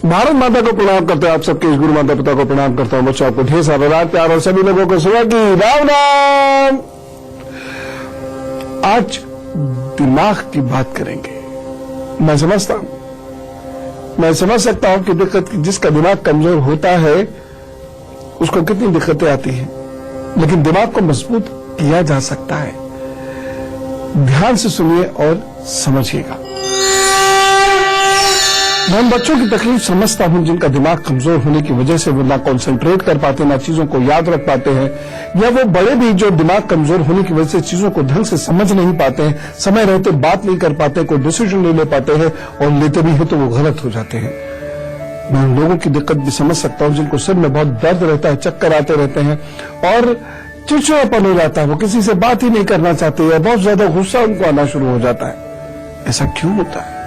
भारत माता को प्रणाम करते हैं। आप सबके इस गुरु माता पिता को प्रणाम करता हूं। बच्चों, आपको ढेर सारा रात प्यार और सभी लोगों को सुबह की राम राम। आज दिमाग की बात करेंगे। मैं समझ सकता हूं कि दिक्कत जिसका दिमाग कमजोर होता है उसको कितनी दिक्कतें आती हैं, लेकिन दिमाग को मजबूत किया जा सकता है। ध्यान से सुनिए और समझिएगा। मैं उन बच्चों की तकलीफ समझता हूं जिनका दिमाग कमजोर होने की वजह से वो ना कॉन्सेंट्रेट कर पाते, ना चीजों को याद रख पाते हैं, या वो बड़े भी जो दिमाग कमजोर होने की वजह से चीजों को ढंग से समझ नहीं पाते हैं, समय रहते बात नहीं कर पाते, कोई डिसीजन नहीं ले पाते हैं, और लेते भी हैं तो वो गलत हो जाते हैं। मैं उन लोगों की दिक्कत भी समझ सकता हूं जिनको सिर में बहुत दर्द रहता है, चक्कर आते रहते हैं और चिड़चिड़ापन हो जाता है, वो किसी से बात ही नहीं करना चाहते या बहुत ज्यादा गुस्सा उनको आना शुरू हो जाता है। ऐसा क्यों होता है?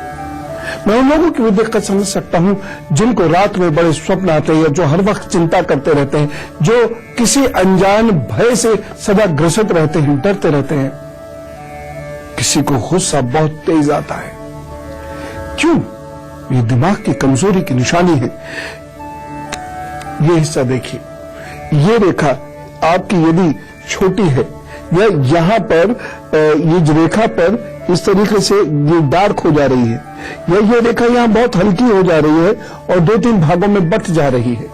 मैं उन लोगों की भी दिक्कत समझ सकता हूं जिनको रात में बड़े स्वप्न आते हैं, जो हर वक्त चिंता करते रहते हैं, जो किसी अनजान भय से सदा ग्रसित रहते हैं, डरते रहते हैं। किसी को गुस्सा बहुत तेज आता है। क्यों? ये दिमाग की कमजोरी की निशानी है। ये हिस्सा देखिए, ये रेखा आपकी यदि छोटी है या यहां पर ये रेखा पर इस तरीके से ये डार्क हो जा रही है, या ये रेखा यहां बहुत हल्की हो जा रही है और 2-3 भागों में बट जा रही है,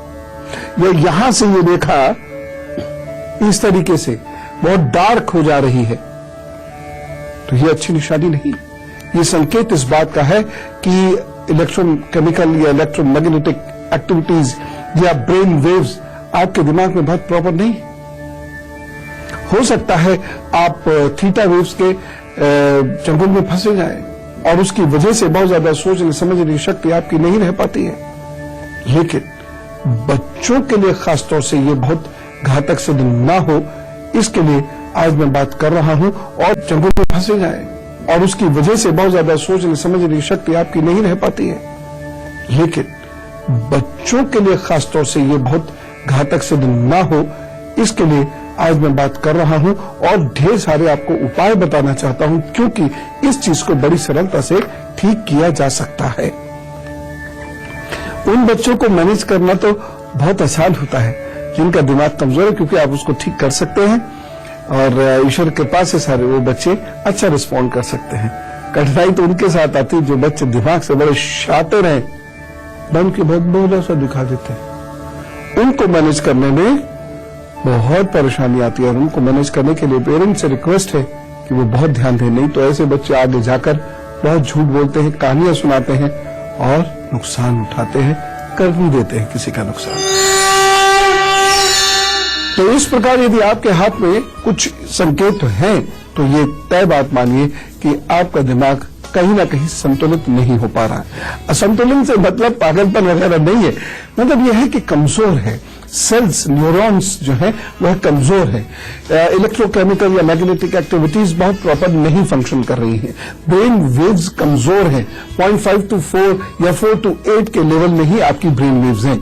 या यहां से ये रेखा इस तरीके से बहुत डार्क हो जा रही है, तो ये अच्छी निशानी नहीं। ये संकेत इस बात का है कि इलेक्ट्रोकेमिकल या इलेक्ट्रोमैग्नेटिक एक्टिविटीज या ब्रेन वेव्स आपके दिमाग में बहुत प्रॉपर नहीं। हो सकता है आप थीटा वेव्स के चंगुल में फंसे जाएं और उसकी वजह से बहुत ज्यादा सोचने समझने की शक्ति आपकी नहीं रह पाती है। लेकिन बच्चों के लिए खासतौर से ये बहुत घातक सिद्ध ना हो, इसके लिए आज मैं बात कर रहा हूं। और चंगुल में फंसे जाएं और उसकी वजह से बहुत ज्यादा सोचने समझने की शक्ति आपकी नहीं रह पाती है। लेकिन बच्चों के लिए खासतौर से ये बहुत घातक सिद्ध ना हो, इसके लिए आज मैं बात कर रहा हूं और ढेर सारे आपको उपाय बताना चाहता हूं, क्योंकि इस चीज को बड़ी सरलता से ठीक किया जा सकता है। उन बच्चों को मैनेज करना तो बहुत आसान होता है जिनका दिमाग कमजोर है, क्योंकि आप उसको ठीक कर सकते हैं और ईश्वर के पास से सारे वो बच्चे अच्छा रिस्पॉन्ड कर सकते हैं। कठिनाई तो उनके साथ आती है जो बच्चे दिमाग से बड़े शातिर हैं, बन के बहुत बोला सा दिखा देते हैं। उनको मैनेज करने में बहुत परेशानी आती है और उनको मैनेज करने के लिए पेरेंट्स से रिक्वेस्ट है कि वो बहुत ध्यान दें, नहीं तो ऐसे बच्चे आगे जाकर बहुत झूठ बोलते हैं, कहानियां सुनाते हैं और नुकसान उठाते हैं, कर भी देते हैं किसी का नुकसान। तो इस प्रकार यदि आपके हाथ में कुछ संकेत हैं तो ये तय बात मानिए कि आपका दिमाग कहीं ना कहीं संतुलित नहीं हो पा रहा है। असंतुलन से मतलब पागलपन वगैरह नहीं है, मतलब यह है कि कमजोर है। सेल्स, न्यूरॉन्स जो है वह कमजोर है। इलेक्ट्रोकेमिकल या मैग्नेटिक एक्टिविटीज बहुत प्रॉपर नहीं फंक्शन कर रही हैं। ब्रेन वेव्स कमजोर हैं। 0.5 to 4 या 4 to 8 के लेवल में ही आपकी ब्रेन वेव्स हैं।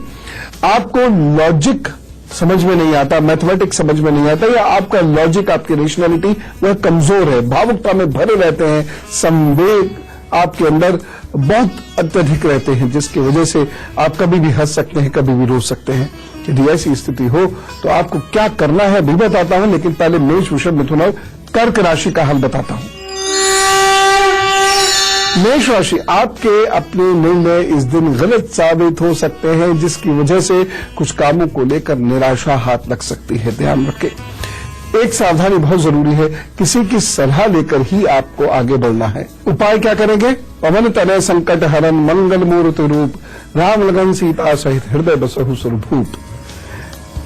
आपको लॉजिक समझ में नहीं आता, मैथमेटिक्स समझ में नहीं आता, या आपका लॉजिक, आपकी रेशनैलिटी वह कमजोर है। भावुकता में भरे रहते हैं, संवेग आपके अंदर बहुत अत्यधिक रहते हैं, जिसकी वजह से आप कभी भी हंस सकते हैं, कभी भी रो सकते हैं। यदि ऐसी स्थिति हो तो आपको क्या करना है भी बताता हूं, लेकिन पहले मेष, वृषभ, मिथुन और कर्क राशि का हल बताता हूं। मेष राशि, आपके अपने निर्णय इस दिन गलत साबित हो सकते हैं, जिसकी वजह से कुछ कामों को लेकर निराशा हाथ लग सकती है। ध्यान रखें, एक सावधानी बहुत जरूरी है, किसी की सलाह लेकर ही आपको आगे बढ़ना है। उपाय क्या करेंगे? पवन तनय संकट हरण मंगल मूर्ति रूप, राम लगन सीता सहित हृदय बसहु स्वरूप।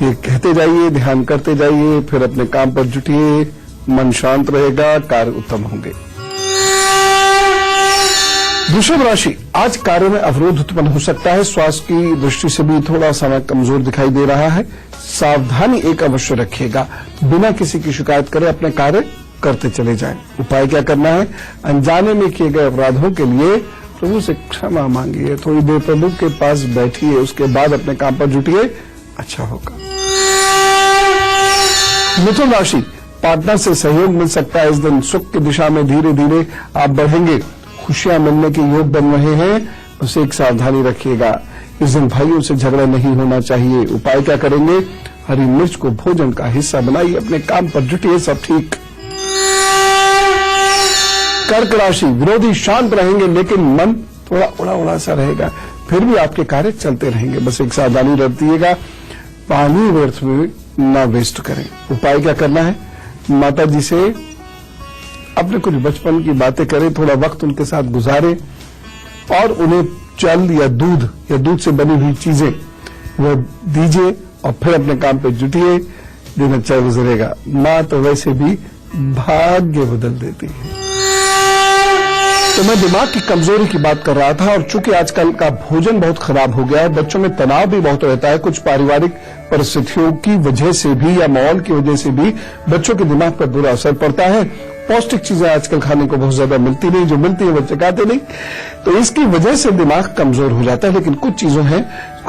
ये कहते जाइए, ध्यान करते जाइए, फिर अपने काम पर जुटिए, मन शांत रहेगा, कार्य उत्तम होंगे। वृषभ राशि, आज कार्य में अवरोध उत्पन्न हो सकता है। स्वास्थ्य की दृष्टि से भी थोड़ा समय कमजोर दिखाई दे रहा है। सावधानी एक अवश्य रखिएगा, बिना किसी की शिकायत करे अपने कार्य करते चले जाएं। उपाय क्या करना है? अनजाने में किए गए अपराधों के लिए प्रभु से क्षमा मांगिए, थोड़ी देर प्रभु के पास बैठिए, उसके बाद अपने काम पर जुटिए, अच्छा होगा। मिथुन राशि, पार्टनर से सहयोग मिल सकता है। इस दिन सुख की दिशा में धीरे धीरे आप बढ़ेंगे। खुशियां मिलने के योग बन रहे हैं, बस एक सावधानी रखिएगा। इस दिन भाइयों से झगड़ा नहीं होना चाहिए। उपाय क्या करेंगे? हरी मिर्च को भोजन का हिस्सा बनाइए, अपने काम पर जुटिए, सब ठीक। कर्क राशि, विरोधी शांत रहेंगे लेकिन मन थोड़ा उड़ा उड़ा सा रहेगा, फिर भी आपके कार्य चलते रहेंगे। बस एक सावधानी रखिएगा, पानी व्यर्थ में ना वेस्ट करें। उपाय क्या करना है? माता जी से अपने कुछ बचपन की बातें करें, थोड़ा वक्त उनके साथ गुजारें और उन्हें जल या दूध से बनी हुई चीजें वो दीजिए और फिर अपने काम पे जुटिए, दिन अच्छा गुजरेगा। मां तो वैसे भी भाग्य बदल देती है। तो मैं दिमाग की कमजोरी की बात कर रहा था, और चूंकि आजकल का भोजन बहुत खराब हो गया है, बच्चों में तनाव भी बहुत रहता है, कुछ पारिवारिक परिस्थितियों की वजह से भी या माहौल की वजह से भी बच्चों के दिमाग पर बुरा असर पड़ता है। पौष्टिक चीजें आजकल खाने को बहुत ज्यादा मिलती नहीं, जो मिलती है बच्चे खाते नहीं, तो इसकी वजह से दिमाग कमजोर हो जाता है। लेकिन कुछ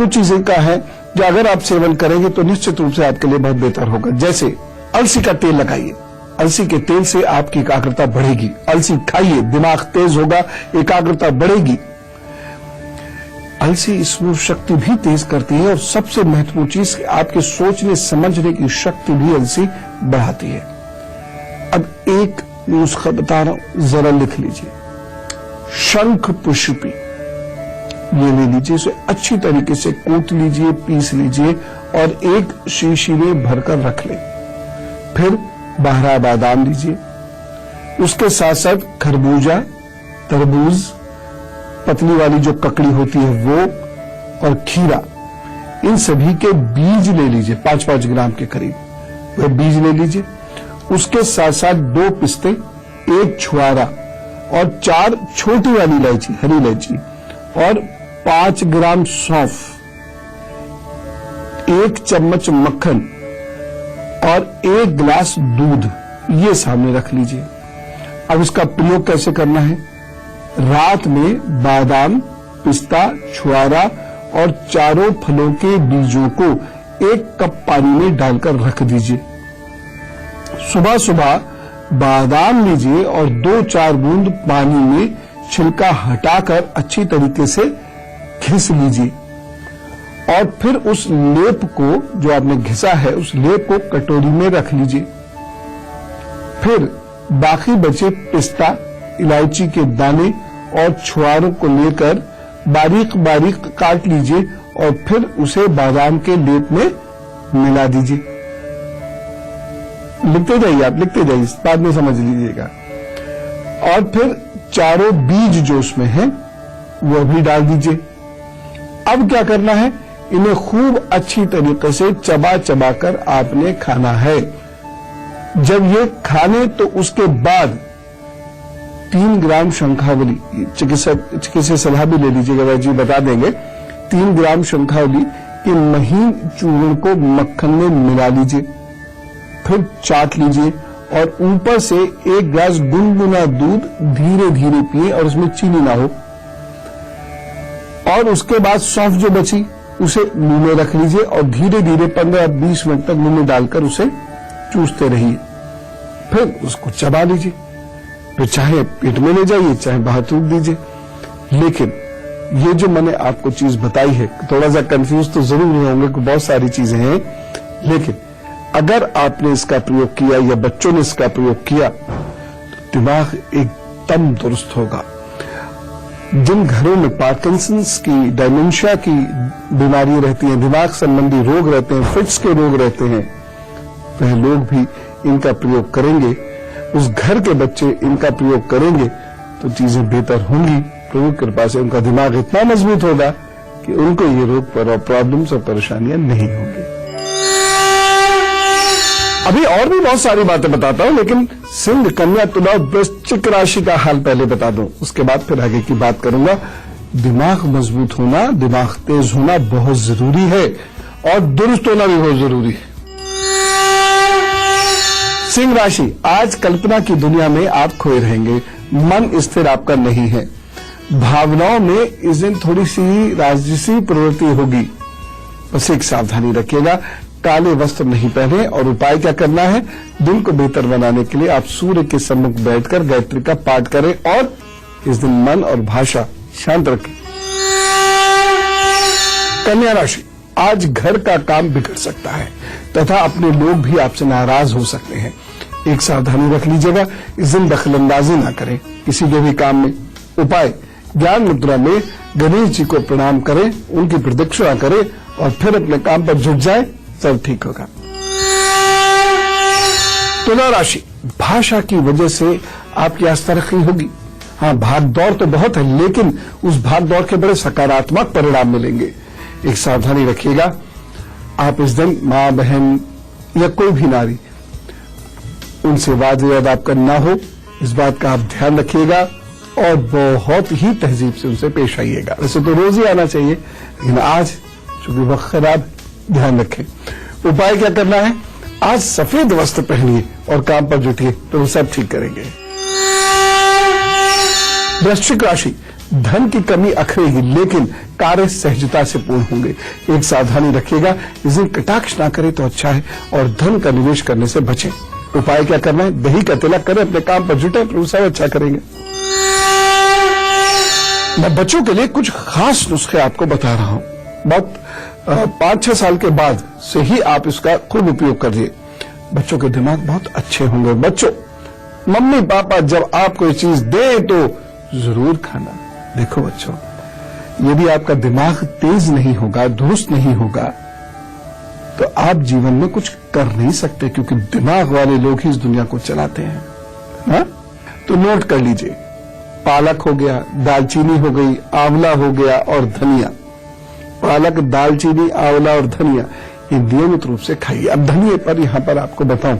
चीजें का है जो अगर आप सेवन करेंगे तो निश्चित रूप से आपके लिए बहुत बेहतर होगा। जैसे अलसी का तेल लगाइए, अलसी के तेल से आपकी एकाग्रता बढ़ेगी। अलसी खाइए, दिमाग तेज होगा, एकाग्रता बढ़ेगी। अलसी स्मृति शक्ति भी तेज करती है, और सबसे महत्वपूर्ण चीज आपके सोचने समझने की शक्ति भी अलसी बढ़ाती है। अब एक नुस्खा बता रहा हूं, जरा लिख लीजिए। शंख पुष्पी ये ले लीजिए, इसे अच्छी तरीके से कूट लीजिए, पीस लीजिए और एक शीशी में भरकर रख लें। फिर बहरा बादाम लीजिए, उसके साथ साथ खरबूजा, तरबूज, पतली वाली जो ककड़ी होती है वो, और खीरा, इन सभी के बीज ले लीजिए, 5-5 ग्राम के करीब वह बीज ले लीजिए। उसके साथ साथ 2 पिस्ते, 1 छुआरा और 4 छोटी वाली इलायची, हरी इलायची, और 5 ग्राम सौंफ, 1 चम्मच मक्खन और 1 गिलास दूध, ये सामने रख लीजिए। अब इसका प्रयोग कैसे करना है? रात में बादाम, पिस्ता, छुआरा और चारों फलों के बीजों को 1 कप पानी में डालकर रख दीजिए। सुबह सुबह बादाम लीजिए और 2-4 बूंद पानी में छिलका हटाकर अच्छी तरीके से घिस लीजिए, और फिर उस लेप को जो आपने घिसा है उस लेप को कटोरी में रख लीजिए। फिर बाकी बचे पिस्ता, इलायची के दाने और छुआरों को लेकर बारीक बारीक काट लीजिए और फिर उसे बादाम के लेप में मिला दीजिए। लिखते जाइए, आप लिखते जाइए, बाद में समझ लीजिएगा। और फिर चारों बीज जो उसमें है वो भी डाल दीजिए। अब क्या करना है? इन्हें खूब अच्छी तरीके से चबा चबा कर आपने खाना है। जब ये खाने तो उसके बाद 3 ग्राम शंखावली, चिकित्सक सलाह भी ले लीजिएगा, वह जी बता देंगे। 3 ग्राम शंखावली के महीन चूर्ण को मक्खन में मिला लीजिए, फिर चाट लीजिए और ऊपर से 1 गिलास गुनगुना दूध धीरे धीरे पिए और उसमें चीनी ना हो। और उसके बाद सौंफ जो बची उसे मुंह में रख लीजिए और धीरे धीरे 15-20 मिनट तक मुंह में डालकर उसे चूसते रहिए। फिर उसको चबा लीजिए, फिर चाहे पेट में ले जाइए चाहे बाहर थूक दीजिए। लेकिन ये जो मैंने आपको चीज बताई है, थोड़ा सा कंफ्यूज तो जरूर होंगे कि बहुत सारी चीजें हैं, लेकिन अगर आपने इसका प्रयोग किया या बच्चों ने इसका प्रयोग किया तो दिमाग एकदम दुरुस्त होगा। जिन घरों में पार्किंसंस की, डायमेंशिया की बीमारियां रहती हैं, दिमाग संबंधी रोग रहते हैं, फिट्स के रोग रहते हैं, वह लोग भी इनका प्रयोग करेंगे, उस घर के बच्चे इनका प्रयोग करेंगे तो चीजें बेहतर होंगी। प्रभु की कृपा से उनका दिमाग इतना मजबूत होगा कि उनको ये रोग पर प्रॉब्लम्स और परेशानियां नहीं होंगी। अभी और भी बहुत सारी बातें बताता हूं, लेकिन सिंह, कन्या, तुला, वृश्चिक राशि का हाल पहले बता दूं, उसके बाद फिर आगे की बात करूंगा। दिमाग मजबूत होना, दिमाग तेज होना बहुत जरूरी है और दुरुस्त होना भी बहुत जरूरी है। सिंह राशि, आज कल्पना की दुनिया में आप खोए रहेंगे, मन स्थिर आपका नहीं है, भावनाओं में इस दिन थोड़ी सी राजसी प्रवृत्ति होगी, बस एक सावधानी रखिएगा, काले वस्त्र नहीं पहने। और उपाय क्या करना है? दिन को बेहतर बनाने के लिए आप सूर्य के सम्मुख बैठकर गायत्री का पाठ करें और इस दिन मन और भाषा शांत रखें। कन्या राशि, आज घर का काम बिगड़ सकता है तथा अपने लोग भी आपसे नाराज हो सकते हैं। एक सावधानी रख लीजिएगा, इस दिन दखलंदाजी ना करें किसी के भी काम में। उपाय, ज्ञान मुद्रा में गणेश जी को प्रणाम करें, उनकी प्रदक्षिणा करें और फिर अपने काम पर जुट जाए, सब ठीक होगा। तुला राशि, भाषा की वजह से आपकी आज तरक्की होगी। हाँ, भाग दौड़ तो बहुत है, लेकिन उस भाग दौड़ के बड़े सकारात्मक परिणाम मिलेंगे। एक सावधानी रखिएगा, आप इस दिन मां बहन या कोई भी नारी, उनसे वाद विवाद आपका ना हो, इस बात का आप ध्यान रखिएगा और बहुत ही तहजीब से उनसे पेश आइएगा। वैसे तो रोज ही आना चाहिए, लेकिन आज चूंकि वक्त खराब, ध्यान रखें। उपाय क्या करना है, आज सफेद वस्त्र पहनिए और काम पर जुटिए, तो वो सब ठीक करेंगे। वृश्चिक राशि, धन की कमी अखरेगी, लेकिन कार्य सहजता से पूर्ण होंगे। एक सावधानी रखिएगा, इस दिन कटाक्ष ना करें तो अच्छा है और धन का निवेश करने से बचें। उपाय क्या करना है, दही का तिलक करें, अपने काम पर जुटे, तो सब अच्छा करेंगे। मैं बच्चों के लिए कुछ खास नुस्खे आपको बता रहा हूं। बहुत 5-6 साल के बाद से ही आप इसका खूब उपयोग करिए, बच्चों के दिमाग बहुत अच्छे होंगे। बच्चों, मम्मी पापा जब आपको ये चीज दे तो जरूर खाना। देखो बच्चों, यदि आपका दिमाग तेज नहीं होगा, दुरुस्त नहीं होगा, तो आप जीवन में कुछ कर नहीं सकते, क्योंकि दिमाग वाले लोग ही इस दुनिया को चलाते हैं। हा? तो नोट कर लीजिए, पालक हो गया, दालचीनी हो गई, आंवला हो गया और धनिया। पालक, दालचीनी, आंवला और धनिया, ये नियमित रूप से खाइए। अब धनिया पर यहां पर आपको बताऊं,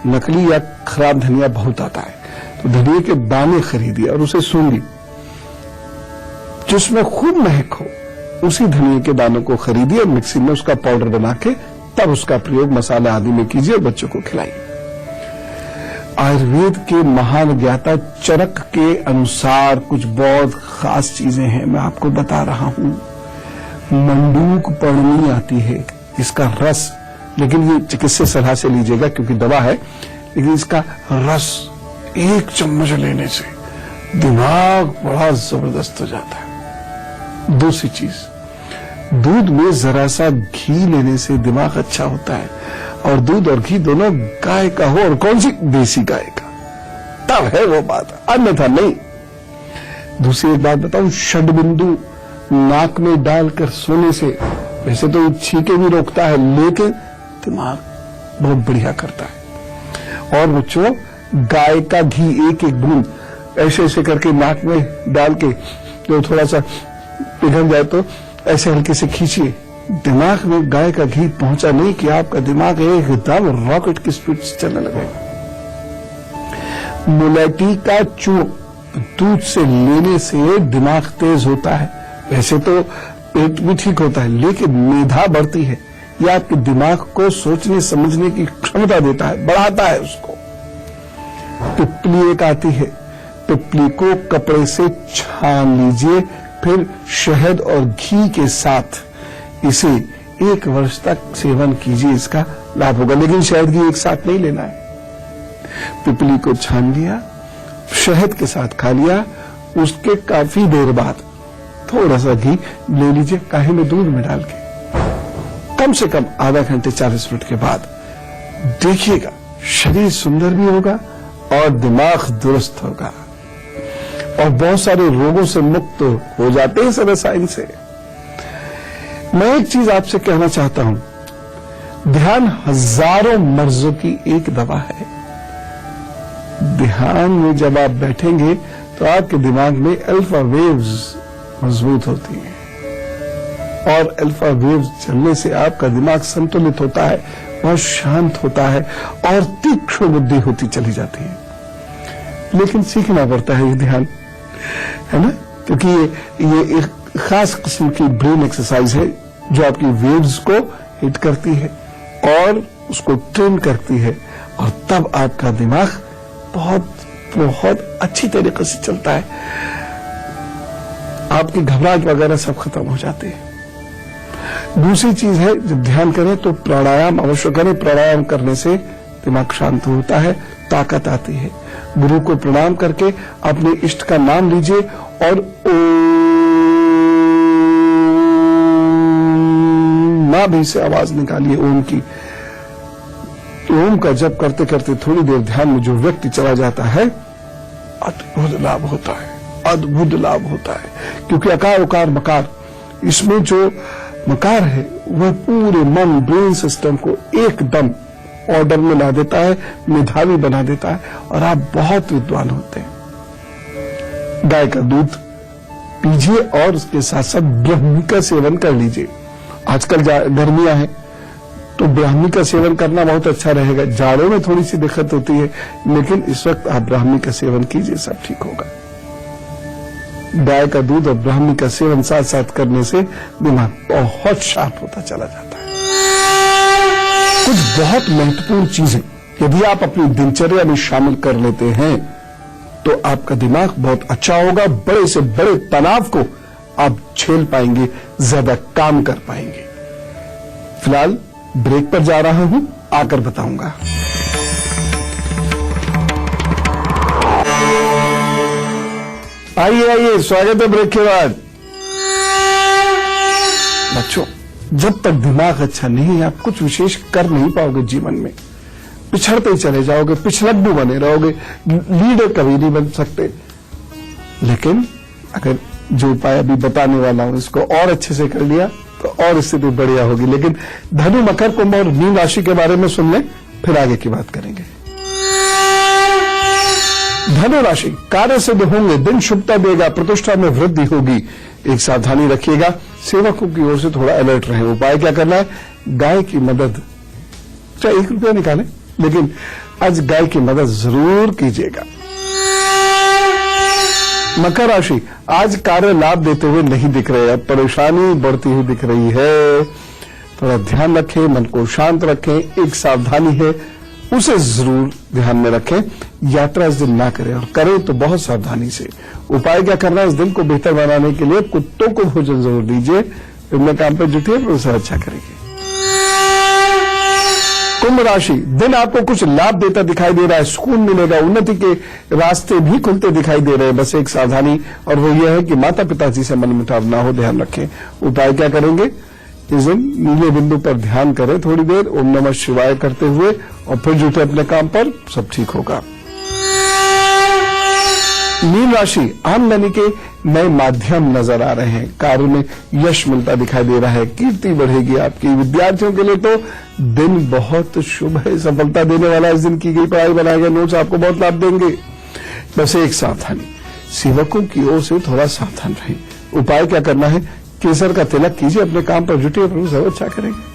नकली या खराब धनिया बहुत आता है, तो धनिया के दाने खरीदिए और उसे सूंघिए, जिसमें खूब महक हो, उसी धनिया के दानों को खरीदिए और मिक्सी में उसका पाउडर बना के तब उसका प्रयोग मसाला आदि में कीजिए और बच्चों को खिलाइए। आयुर्वेद के महान ज्ञाता चरक के अनुसार कुछ बहुत खास चीजें हैं, मैं आपको बता रहा हूं। मंडूक पर्णी आती है, इसका रस, लेकिन ये चिकित्सक सलाह से लीजिएगा क्योंकि दवा है, लेकिन इसका रस 1 चम्मच लेने से दिमाग बड़ा जबरदस्त हो जाता है। दूसरी चीज, दूध में जरा सा घी लेने से दिमाग अच्छा होता है, और दूध और घी दोनों गाय का हो, और कौन सी, देसी गाय का, तब है वो बात, अन्यथा नहीं। दूसरी एक बात बताऊं, षड्बिंदु नाक में डालकर सोने से, वैसे तो छींके भी रोकता है, लेकिन दिमाग बहुत बढ़िया करता है। और बच्चों, गाय का घी 1-1 बूंद ऐसे ऐसे करके नाक में डाल के, तो थोड़ा सा पिघल जाए तो ऐसे हल्के से खींचिए, दिमाग में गाय का घी पहुंचा नहीं कि आपका दिमाग एकदम रॉकेट की स्पीड से चलने लगेगा। मुलेठी का चूर्ण दूध से लेने से दिमाग तेज होता है, वैसे तो पेट भी ठीक होता है, लेकिन मेधा बढ़ती है, यह आपके दिमाग को सोचने समझने की क्षमता देता है, बढ़ाता है उसको। पिपली एक आती है, पिपली को कपड़े से छान लीजिए, फिर शहद और घी के साथ इसे 1 वर्ष तक सेवन कीजिए, इसका लाभ होगा। लेकिन शहद घी एक साथ नहीं लेना है, पिपली को छान लिया, शहद के साथ खा लिया, उसके काफी देर बाद थोड़ा सा घी ले लीजिए, काहे में, दूध में डाल के, कम से कम आधा घंटे 40 मिनट के बाद देखिएगा, शरीर सुंदर भी होगा और दिमाग दुरुस्त होगा, और बहुत सारे रोगों से मुक्त हो जाते हैं इस रसायन से। मैं एक चीज आपसे कहना चाहता हूं, ध्यान हजारों मर्जों की एक दवा है। ध्यान में जब आप बैठेंगे तो आपके दिमाग में अल्फा वेव्स मजबूत होती हैं, और अल्फा वेव्स चलने से आपका दिमाग संतुलित होता है, बहुत शांत होता है और तीक्ष्ण बुद्धि होती चली जाती है। लेकिन सीखना पड़ता है ये ध्यान, है ना, क्योंकि ये एक खास किस्म की ब्रेन एक्सरसाइज है जो आपकी वेव्स को हिट करती है और उसको ट्रेन करती है, और तब आपका दिमाग बहुत बहुत अच्छी तरीके से चलता है, आपकी घबराहट वगैरह सब खत्म हो जाती है। दूसरी चीज है, जब ध्यान करें तो प्राणायाम अवश्य करें, प्राणायाम करने से दिमाग शांत होता है, ताकत आती है। गुरु को प्रणाम करके अपने इष्ट का नाम लीजिए और ओम नाभि से आवाज निकालिए ओम की। ओम का जप करते करते थोड़ी देर ध्यान में जो व्यक्ति चला जाता है, अद्भुत लाभ होता है, अद्भुत लाभ होता है। क्योंकि अकार उकार मकार, इसमें जो मकार है वह पूरे मन ब्रेन सिस्टम को एकदम ऑर्डर में ला देता है, मेधावी बना देता है और आप बहुत विद्वान होते हैं। गाय का दूध पीजिए और उसके साथ साथ ब्राह्मी का सेवन कर लीजिए। आजकल गर्मियां हैं तो ब्राह्मी का सेवन करना बहुत अच्छा रहेगा। जाड़ों में थोड़ी सी दिक्कत होती है, लेकिन इस वक्त आप ब्राह्मी का सेवन कीजिए, सब ठीक होगा। गाय का दूध और ब्राह्मी का सेवन साथ साथ करने से दिमाग बहुत शार्प होता चला जाता है। कुछ बहुत महत्वपूर्ण चीजें यदि आप अपनी दिनचर्या में शामिल कर लेते हैं तो आपका दिमाग बहुत अच्छा होगा। बड़े से बड़े तनाव को आप झेल पाएंगे, ज्यादा काम कर पाएंगे। फिलहाल ब्रेक पर जा रहा हूं, आकर बताऊंगा। आइए आइए, स्वागत है ब्रेक के बाद। बच्चों, जब तक दिमाग अच्छा नहीं है आप कुछ विशेष कर नहीं पाओगे जीवन में, पिछड़ते ही चले जाओगे, पिछलग्गू बने रहोगे, लीडर कभी नहीं बन सकते। लेकिन अगर जो उपाय अभी बताने वाला हूं इसको और अच्छे से कर लिया तो और स्थिति बढ़िया होगी। लेकिन धनु, मकर, कुंभ और मीन राशि के बारे में सुन लें, फिर आगे की बात करेंगे। धनु राशि, कार्य सिद्ध होंगे, दिन शुभता देगा, प्रतिष्ठा में वृद्धि होगी। एक सावधानी रखिएगा, सेवकों की ओर से थोड़ा अलर्ट रहे। उपाय क्या करना है? गाय की मदद, चाहे 1 रुपया निकालें, लेकिन आज गाय की मदद जरूर कीजिएगा। मकर राशि, आज कार्य लाभ देते हुए नहीं दिख रहे, अब परेशानी बढ़ती हुई दिख रही है। थोड़ा ध्यान रखें, मन को शांत रखें। एक सावधानी है, उसे जरूर ध्यान में रखें। यात्रा इस दिन ना करें, और करें तो बहुत सावधानी से। उपाय क्या करना है? इस दिन को बेहतर बनाने के लिए कुत्तों को भोजन जरूर दीजिए। अपने काम पर जुटिए, तो उसे अच्छा करेंगे। कुंभ राशि, दिन आपको कुछ लाभ देता दिखाई दे रहा है, सुकून मिलेगा, उन्नति के रास्ते भी खुलते दिखाई दे रहे हैं। बस एक सावधानी, और वो ये है कि माता पिताजी से मनमुटाव ना हो, ध्यान रखें। उपाय क्या करेंगे? इस दिन नीले बिंदु पर ध्यान करें थोड़ी देर, ओम नमः शिवाय करते हुए, और फिर जुटे अपने काम पर, सब ठीक होगा। मीन राशि, आमदनी के नए माध्यम नजर आ रहे हैं, कार्य में यश मिलता दिखाई दे रहा है, कीर्ति बढ़ेगी आपकी। विद्यार्थियों के लिए तो दिन बहुत शुभ है, सफलता देने वाला इस दिन की गई पढ़ाई, बनाए गए नोट्स आपको बहुत लाभ देंगे। बस एक सावधानी, सेवकों की ओर से थोड़ा सावधान रहें। उपाय क्या करना है? केसर का तिलक कीजिए, अपने काम पर जुटिए, प्रभु सब अच्छा करेंगे।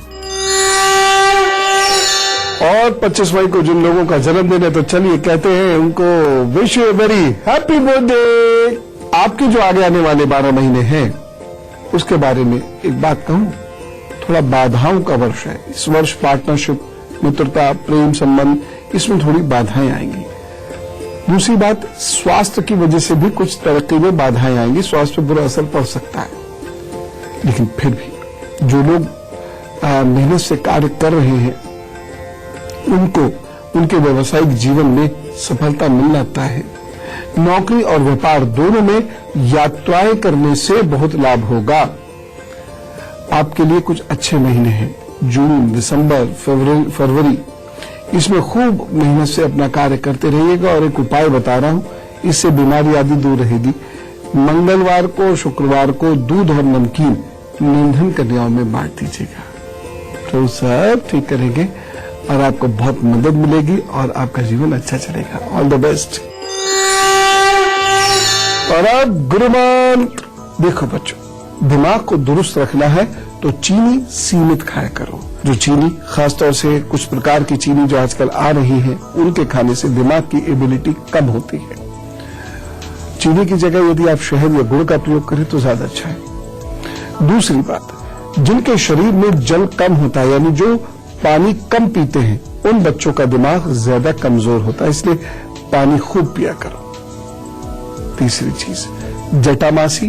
और 25 मई को जिन लोगों का जन्मदिन है, तो चलिए कहते हैं उनको wish you very happy birthday. आपके जो आगे आने वाले 12 महीने हैं उसके बारे में एक बात कहूं, थोड़ा बाधाओं का वर्ष है। इस वर्ष पार्टनरशिप, मित्रता, प्रेम संबंध, इसमें थोड़ी बाधाएं आएंगी। दूसरी बात, स्वास्थ्य की वजह से भी कुछ तरक्की में बाधाएं आएंगी, स्वास्थ्य पर बुरा असर पड़ सकता है। लेकिन फिर भी जो लोग मेहनत से कार्य कर रहे हैं उनको उनके व्यावसायिक जीवन में सफलता मिल जाता है। नौकरी और व्यापार दोनों में यात्राएं करने से बहुत लाभ होगा। आपके लिए कुछ अच्छे महीने हैं, जून, दिसंबर, फरवरी, इसमें खूब मेहनत से अपना कार्य करते रहिएगा। और एक उपाय बता रहा हूं, इससे बीमारी आदि दूर रहेगी। मंगलवार को, शुक्रवार को दूध और नमकीन निर्धन कन्याओं में बांट दीजिएगा, तो सब ठीक करेंगे और आपको बहुत मदद मिलेगी और आपका जीवन अच्छा चलेगा। All the best. और अब गुरु मंत्र, देखो बच्चों, दिमाग को दुरुस्त रखना है तो चीनी सीमित खाया करो। जो चीनी, खासतौर से कुछ प्रकार की चीनी जो आजकल आ रही है, उनके खाने से दिमाग की एबिलिटी कम होती है। चीनी की जगह यदि आप शहद या गुड़ का प्रयोग करें तो ज्यादा अच्छा है। दूसरी बात, जिनके शरीर में जल कम होता है, यानी जो पानी कम पीते हैं, उन बच्चों का दिमाग ज्यादा कमजोर होता है, इसलिए पानी खूब पिया करो। तीसरी चीज, जटामासी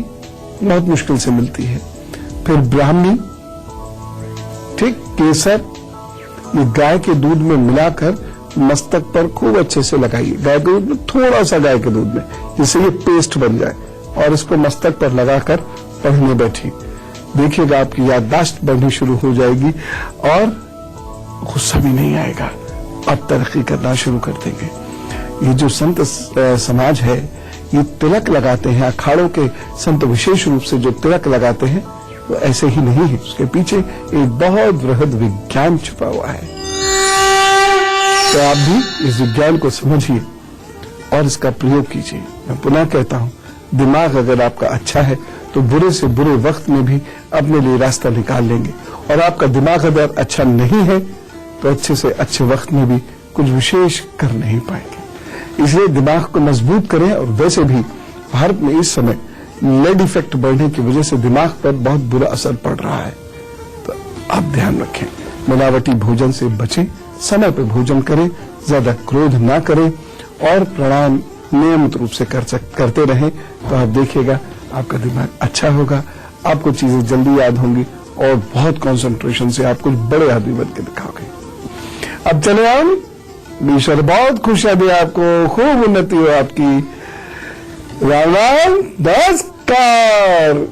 बहुत मुश्किल से मिलती है। फिर ब्राह्मी, ठीक, केसर, ये गाय के दूध में मिलाकर मस्तक पर खूब अच्छे से लगाइए। गाय के दूध में, थोड़ा सा गाय के दूध में, जिससे ये पेस्ट बन जाए, और इसको मस्तक पर लगाकर पढ़ने बैठिए। देखिएगा आपकी याददाश्त बढ़नी शुरू हो जाएगी और गुस्सा भी नहीं आएगा, आप तरक्की करना शुरू कर देंगे। ये जो संत समाज है, ये तिलक लगाते हैं, अखाड़ों के संत विशेष रूप से जो तिलक लगाते हैं वो ऐसे ही नहीं है, उसके पीछे एक बहुत बृहद विज्ञान छुपा हुआ है। तो आप भी इस विज्ञान को समझिए और इसका प्रयोग कीजिए। मैं पुनः कहता हूं, दिमाग अगर आपका अच्छा है तो बुरे से बुरे वक्त में भी अपने लिए रास्ता निकाल लेंगे, और आपका दिमाग अगर अच्छा नहीं है तो अच्छे से अच्छे वक्त में भी कुछ विशेष कर नहीं पाएंगे। इसलिए दिमाग को मजबूत करें। और वैसे भी भारत में इस समय लेड इफेक्ट बढ़ने की वजह से दिमाग पर बहुत बुरा असर पड़ रहा है, तो आप ध्यान रखें, मिलावटी भोजन से बचें, समय पर भोजन करें, ज्यादा क्रोध ना करें और प्राणायाम नियमित रूप से करते रहें, तो आप देखिएगा आपका दिमाग अच्छा होगा, आपको चीजें जल्दी याद होंगी और बहुत कंसंट्रेशन से आप कुछ बड़े आदमी बन के दिखाओगे। अब चले हम, ईश्वर बहुत खुशियां दे आपको, खूब उन्नति हो आपकी। राम राम, नमस्कार।